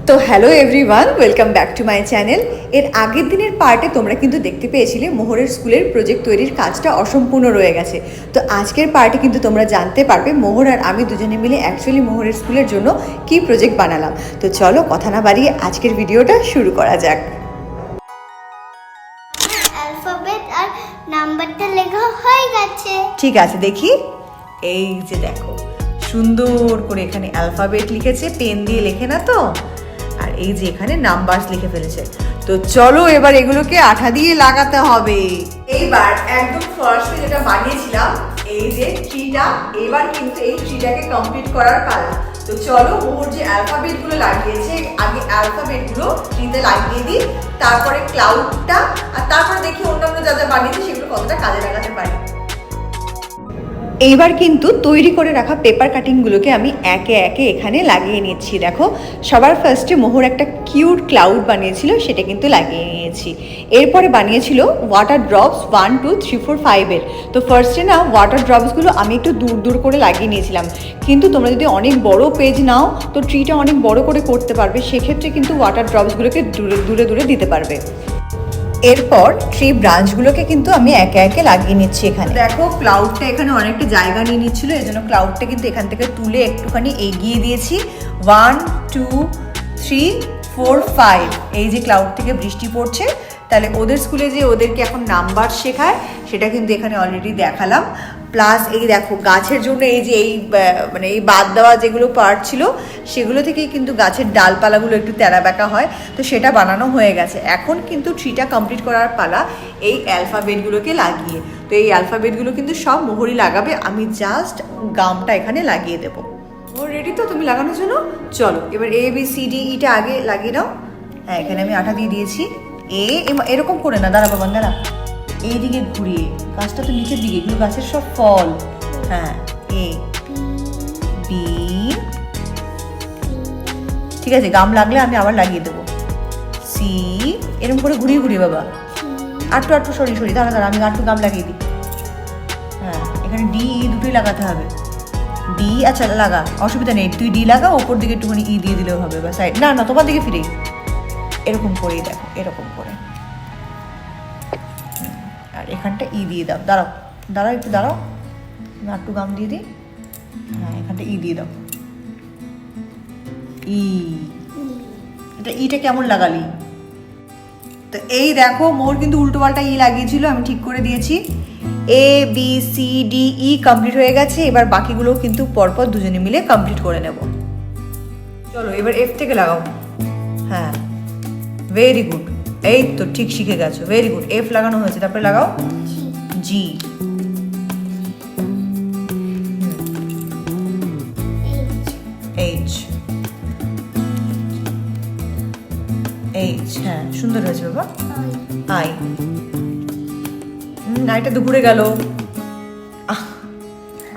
তো hello everyone, welcome back to my channel. এর আগের দিনের পার্টে তোমরা কিন্তু দেখতে পেয়েছিলে মোহরের স্কুলের প্রজেক্ট তৈরির কাজটা অসম্পূর্ণ রয়ে গেছে। তো আজকের পার্টে কিন্তু তোমরা জানতে পারবে মোহর আর আমি দুজনে মিলে অ্যাকচুয়ালি মোহরের স্কুলের জন্য কি প্রজেক্ট বানালাম। তো চলো কথা না বাড়িয়ে আজকের ভিডিওটা শুরু করা যাক। অ্যালফাবেট আর নাম্বারটা লেখা হয়ে গেছে। ঠিক আছে, দেখি। এই যে দেখো, সুন্দর করে এখানে অ্যালফাবেট লিখেছে, পেন দিয়ে লেখে না তো, আর এই যে এখানে নাম্বারস লিখে ফেলেছে। তো চলো এবার এগুলোকে আঠা দিয়ে লাগাতে হবে। এইবার একদম ফার্স্টে যেটা বানিয়েছিলাম এই যে ট্রিটা, এবার কিন্তু এই ট্রিটাকে কমপ্লিট করার পালা। তো চলো মোহর যে অ্যালফাবেট গুলো লাগিয়েছে, আগে অ্যালফাবেট গুলো ট্রিতে লাগিয়ে দিই, তারপরে ক্লাউডটা, আর তারপরে দেখি অন্যান্য যা যা বানিয়েছে সেগুলো কতটা কাজে লাগাতে পারি। এইবার কিন্তু তৈরি করে রাখা পেপার কাটিংগুলোকে আমি একে একে এখানে লাগিয়ে নিচ্ছি। দেখো, সবার ফার্স্টে মোহর একটা কিউট ক্লাউড বানিয়েছিল, সেটা কিন্তু লাগিয়ে নিয়েছি। এরপরে বানিয়েছিল ওয়াটার ড্রপস 1 2 3 4 5-এর। তো ফার্স্টে না ওয়াটার ড্রপসগুলো আমি একটু দূর দূর করে লাগিয়ে নিয়েছিলাম, কিন্তু তোমরা যদি অনেক বড় পেজ নাও তো ট্রিটা অনেক বড় করে করতে পারবে, সেক্ষেত্রে কিন্তু ওয়াটার ড্রপসগুলোকে দূরে দূরে দূরে দিতে পারবে। এরপর ট্রি ব্রাঞ্চগুলোকে কিন্তু আমি একে একে লাগিয়ে নিচ্ছি। এখানে দেখো ক্লাউডটা এখানে অনেকটা জায়গা নিয়ে নিচ্ছিল, এই জন্য ক্লাউডটা কিন্তু এখান থেকে তুলে একটুখানি এগিয়ে দিয়েছি। 1 2 3 4 5, এই যে ক্লাউড থেকে বৃষ্টি পড়ছে, তাহলে ওদের স্কুলে যে ওদেরকে এখন নাম্বার শেখায় সেটা কিন্তু এখানে অলরেডি দেখালাম। প্লাস এই দেখো গাছের জন্য এই যে এই মানে এই বাদ দেওয়া যেগুলো পার্ট ছিল সেগুলো থেকেই কিন্তু গাছের ডালপালাগুলো একটু তেরা বেঁকা হয়, তো সেটা বানানো হয়ে গেছে। এখন কিন্তু ট্রিটা কমপ্লিট করার পালা এই অ্যালফাবেটগুলোকে লাগিয়ে। তো এই অ্যালফাবেটগুলো কিন্তু সব মোহরই লাগাবে, আমি জাস্ট গামটা এখানে লাগিয়ে দেবো। ও রেডি তো তুমি লাগানোর জন্য? চলো এবার এ বি সি ডি ইটা আগে লাগিয়ে নাও। হ্যাঁ, এখানে আমি আঠা দিয়ে দিয়েছি। এরকম করে না, দাঁড়া বাবা দাঁড়া, এইদিকে ঘুরিয়ে, গাছটা তো নিচের দিকে, এগুলো গাছের সব ফল। হ্যাঁ, এ বি, ঠিক আছে, গাম লাগলে আমি আবার লাগিয়ে দেবো। সি, এরকম করে ঘুরিয়ে ঘুরিয়ে বাবা, আটটু সরি দাঁড়া আমি আটটু গাম লাগিয়ে দিই। হ্যাঁ, এখানে ডি দুটোই লাগাতে হবে। ডি, আচ্ছা লাগা, অসুবিধা নেই, তুই ডি লাগা, ওপর দিকে একটুখানি ই দিয়ে দিলেও হবে, বা সাইড না তোমার দিকে ফিরেই এরকম করেই দেখো, এরকম করে, আর এখানটা ই দিয়ে দাও। দাঁড়াও একটু দাঁড়াও, একটু গাম দিয়ে দিই। হ্যাঁ, এখানটা ই দিয়ে দাও। ই, এটা ইটা কেমন লাগালি? তো এই দেখো মোর কিন্তু উল্টো পাল্টা ই লাগিয়েছিল, আমি ঠিক করে দিয়েছি। A B C D E complete হয়ে গেছে, এবার বাকিগুলো কিন্তু পরপর দুজনে মিলে কমপ্লিট করে নেব। চলো এবার এফ থেকে লাগাও। হ্যাঁ, ভেরি গুড, এই তো ঠিক শিখে গেছো, ভেরি গুড। এফ লাগানো হয়েছে, তারপরে লাগাও জি। এইচ, এইচ, হ্যাঁ সুন্দর হয়েছে বাবা। আই, আইটা তো ঘুরে গেল।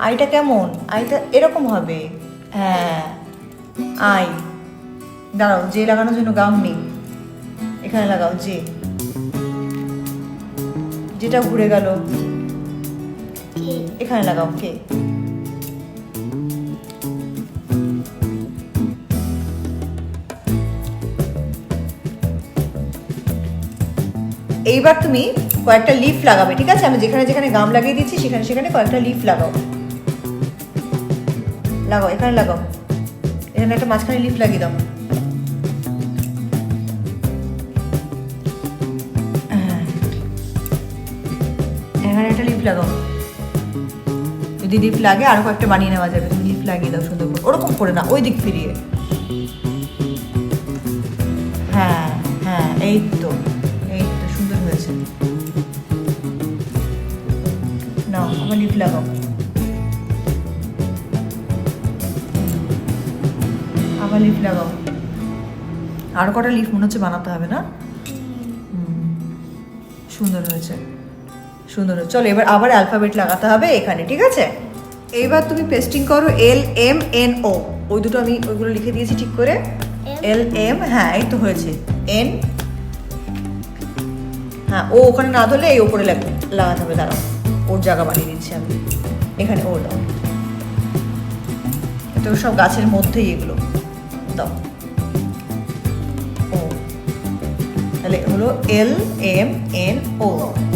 আইটা কেমন? আইটা এরকম হবে। হ্যাঁ, আই, দাঁড়াও, যে লাগানোর জন্য গাম নেই, এখানে লাগাও যে, যেটা ঘুরে গেল এখানে লাগাও কে। এইবার তুমি কয়েকটা লিফ লাগাবে, ঠিক আছে? আমি যেখানে যেখানে গাম লাগিয়ে দিচ্ছি সেখানে সেখানে কয়েকটা লিফ লাগাও। এখানে লাগাও, এখানে একটা মাঝখানে লিফ লাগিয়ে দাও। এখানে একটা লিফ লাগাও, যদি লিফ লাগে আরো কয়েকটা বানিয়ে নেওয়া যাবে। তুমি লিফ লাগিয়ে দাও সুন্দর করে, ওরকম করে না, ওই দিক ফিরিয়ে। হ্যাঁ হ্যাঁ, এই তো সুন্দর হয়েছে। নাও আবার লিফ লাগাও, আবার লিফ লাগাও। আরো কটা লিফ মনে হচ্ছে বানাতে হবে না? সুন্দর হয়েছে, সুন্দর হয়েছে। চলো এবার আবার অ্যালফাবেট লাগাতে হবে এখানে, ঠিক আছে? এইবার তুমি পেস্টিং করো এল এম এন ও, ওই দুটো আমি ওইগুলো লিখে দিয়েছি ঠিক করে। এল এম, হ্যাঁ এই তো হয়েছে। এন, হ্যাঁ ও ওখানে না ধরলে এই ওপরে লাগাতে হবে। দাঁড়াও, ওর জায়গা বানিয়ে দিচ্ছি আমি, এখানে ও দাও। তো সব গাছের মধ্যেই এগুলো দাও। তাহলে হলো LMNO।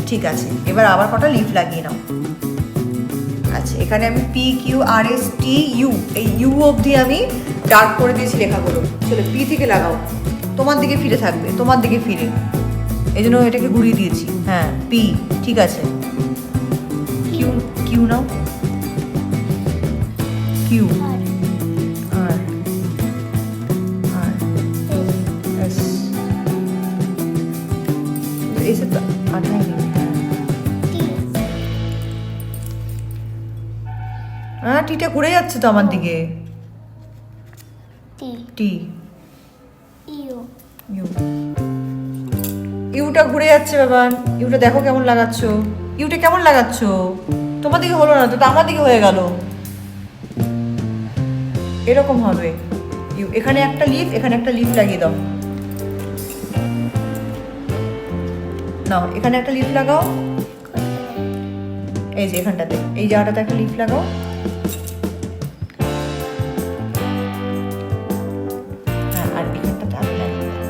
ঠিক আছে, এবার আবার কটা লিফ লাগিয়ে নাও। আচ্ছা, এখানে আমি PQRSTU, এই ইউ অবধি আমি ডার্ক করে দিয়েছি লেখাগুলো। চলো পি থেকে লাগাও, তোমার দিকে ফিরে থাকবে, তোমার দিকে ফিরে, এই জন্য এটাকে ঘুরিয়ে দিয়েছি। হ্যাঁ, পি, ঠিক আছে। কিউ, কিউ নাও, কিউ, আর আর এস, এসে তো আঠাই নেই। হ্যাঁ, টিটা ঘুরে যাচ্ছে তো আমার দিকে। টি, ইউ, ইউটা ঘুরে যাচ্ছে বাবা। ইউটা দেখো কেমন লাগাচ্ছ, ইউটা কেমন লাগাচ্ছ? তোমার দিকে হলো না তো, আমার দিকে হয়ে গেল। এরকম হবে। ইউ, এখানে একটা লিফ, এখানে একটা লিফ লাগিয়ে দাও। নাও, এখানে একটা লিফ লাগাও, এই যে এখানটাতে, এই জায়গাটাতে একটা লিফ লাগাও। হ্যাঁ, আর এখানটাতে আমি লাগিয়ে দাও।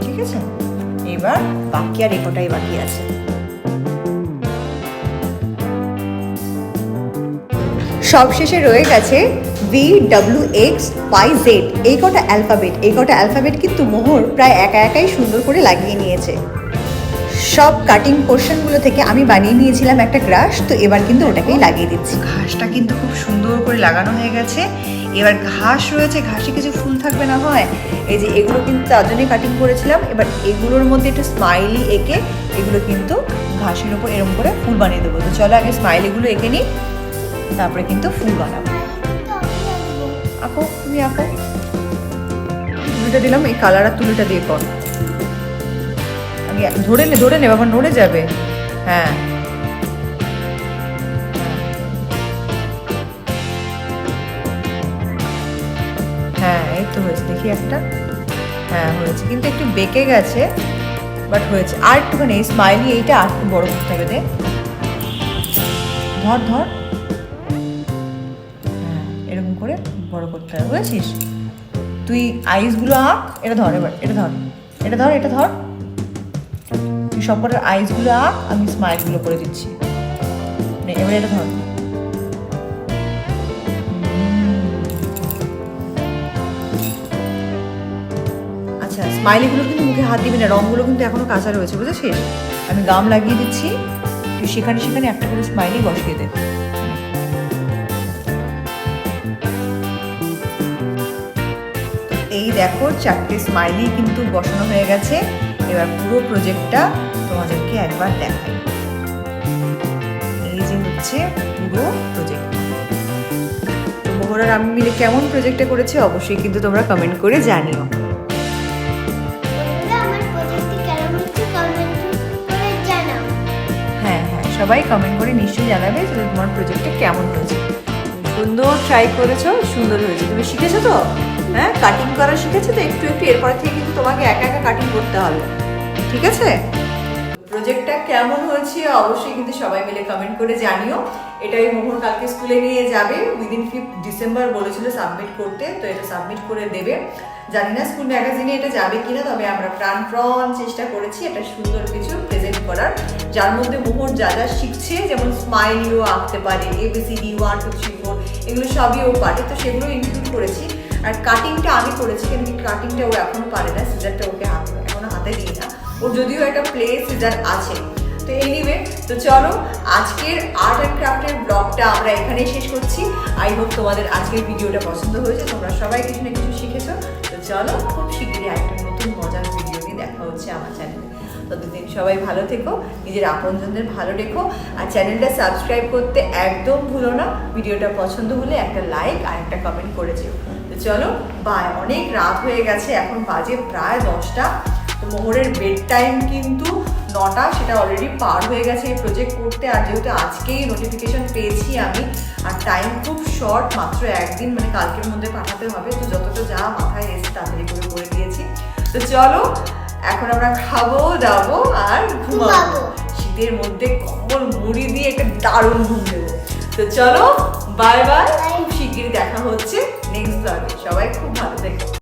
ঠিক আছে, এবার বাকি আর একটাই বাকি আছে। সবশেষে রয়ে গেছে VWXYZ, এই কটা অ্যালফাবেট। এই কটা অ্যালফাবেট কিন্তু মোহর প্রায় একা একাই সুন্দর করে লাগিয়ে নিয়েছে। সব কাটিং পোর্শনগুলো থেকে আমি বানিয়ে নিয়েছিলাম একটা গ্রাস, তো এবার কিন্তু ওটাকেই লাগিয়ে দিচ্ছি। ঘাসটা কিন্তু খুব সুন্দর করে লাগানো হয়ে গেছে। এবার ঘাস রয়েছে, ঘাসে কিছু ফুল থাকবে না হয়, এই যে এগুলো কিন্তু তার জন্যই কাটিং করেছিলাম। এবার এগুলোর মধ্যে একটু স্মাইলি এঁকে এগুলো কিন্তু ঘাসের ওপর এরকম করে ফুল বানিয়ে দেবো। তো চলো আগে স্মাইলিগুলো এঁকে নিই, তারপরে কিন্তু ফুল বানাবো। আঁকো, তুমি আঁকো। তুলিটা দিলাম, এই কালার আর তুলিটা দিয়ে কর। আগে ধরে নে বাবা, নড়ে যাবে। হ্যাঁ, হ্যাঁ, এই তো হয়েছে, দেখি একটা। হ্যাঁ, হয়েছে, কিন্তু একটু বেঁকে গেছে, বাট হয়েছে। আর একটুখানি স্মাইলি, এইটা আর একটু বড় করতে হবে। দে, ধর ধর, এরকম করে বড় করতে হবে, বুঝেছিস? তুই আইসগুলো আঁক, এটা ধর, এবার এটা ধর, এটা ধর, এটা ধর। তুই সবকটার আইসগুলো আঁক, আমি স্মাইলগুলো করে দিচ্ছি। এবার এটা ধর। আচ্ছা, স্মাইলিগুলো কিন্তু মুখে হাত দিবি না, রঙগুলো কিন্তু এখনো কাঁচা রয়েছে, বুঝেছিস? আমি গাম লাগিয়ে দিচ্ছি, তুই সেখানে সেখানে একটা করে স্মাইলি বসিয়ে দে। এই দেখো, 4টে স্মাইলি কিন্তু বসানো হয়ে গেছে। এবার পুরো প্রজেক্টটা তোমাদেরকে একবার দেখাই। এই যে হচ্ছে পুরো প্রজেক্ট। তো মোহর আর আমি মিলে কেমন প্রজেক্টটা করেছি অবশ্যই কিন্তু তোমরা কমেন্ট করে জানিও। হ্যাঁ হ্যাঁ, সবাই কমেন্ট করে নিশ্চয়ই জানাবে যে তোমার প্রজেক্টটা কেমন হয়েছে। সুন্দর ট্রাই করেছো, সুন্দর হয়েছে। তুমি শিখেছো তো? হ্যাঁ, কাটিং করা শিখেছো তো একটু একটু। এরপর থেকে কিন্তু তোমাকে একা একা কাটিং করতে হবে, ঠিক আছে? প্রজেক্টটা কেমন হয়েছে অবশ্যই কিন্তু সবাই মিলে কমেন্ট করে জানিও। এটাই মোহর কালকে স্কুলে নিয়ে যাবে, উইদিন 5 ডিসেম্বর বলেছিল সাবমিট করতে, তো এটা সাবমিট করে দেবে। জানি না স্কুল ম্যাগাজিনে এটা যাবে কিনা, তবে আমরা প্রাণ চেষ্টা করেছি এটা সুন্দর কিছু প্রেজেন্ট করার, যার মধ্যে মোহর যা যা শিখছে, যেমন স্মাইলিও আঁকতে পারে, ABCD 1 2 3 4 এগুলো সবই ও পারে, তো সেগুলো ইনক্লুড করেছি। আর কাটিংটা আমি করেছি, কিন্তু কাটিংটা ও এখনো পারে না, সিজারটা ওকে এখনো হাতে দিই না। ওর যদিও একটা প্লে সিজার আছে। তো এনিওয়ে, তো চলো আজকের আর্ট অ্যান্ড ক্রাফটের ব্লগটা আমরা এখানেই শেষ করছি। আই হোপ তোমাদের আজকের ভিডিওটা পছন্দ হয়েছে, তোমরা সবাই কিছু না কিছু শিখেছো। তো চলো, খুব শিগগিরই একটা নতুন মজার ভিডিও নিয়ে দেখা হচ্ছে আমার চ্যানেলে। ততদিন সবাই ভালো থেকো, নিজের আপনজনদের ভালো রেখো, আর চ্যানেলটা সাবস্ক্রাইব করতে একদম ভুলো না। ভিডিওটা পছন্দ হলে একটা লাইক আর একটা কমেন্ট করে যেও। তো চলো বাই, অনেক রাত হয়ে গেছে, এখন বাজে প্রায় 10টা। তো মোহরের বেড টাইম কিন্তু 9টা, সেটা অলরেডি পার হয়ে গেছে এই প্রজেক্ট করতে। আর যেহেতু আজকেই নোটিফিকেশন পেয়েছি আমি, আর টাইম খুব শর্ট, মাত্র একদিন, মানে কালকের মধ্যে পাঠাতে হবে, তো যতটা যা মাথায় এসে তাড়াতাড়ি করে দিয়েছি। তো চলো এখন আমরা খাবো দাবো আর ঘুমাবো। শীতের মধ্যে কম্বল মুড়ি দিয়ে একটা দারুণ ঘুম দেবো। তো চলো বাই বাই, খুব শিগগিরই দেখা হচ্ছে নেক্সট ব্লগে। সবাই খুব ভালো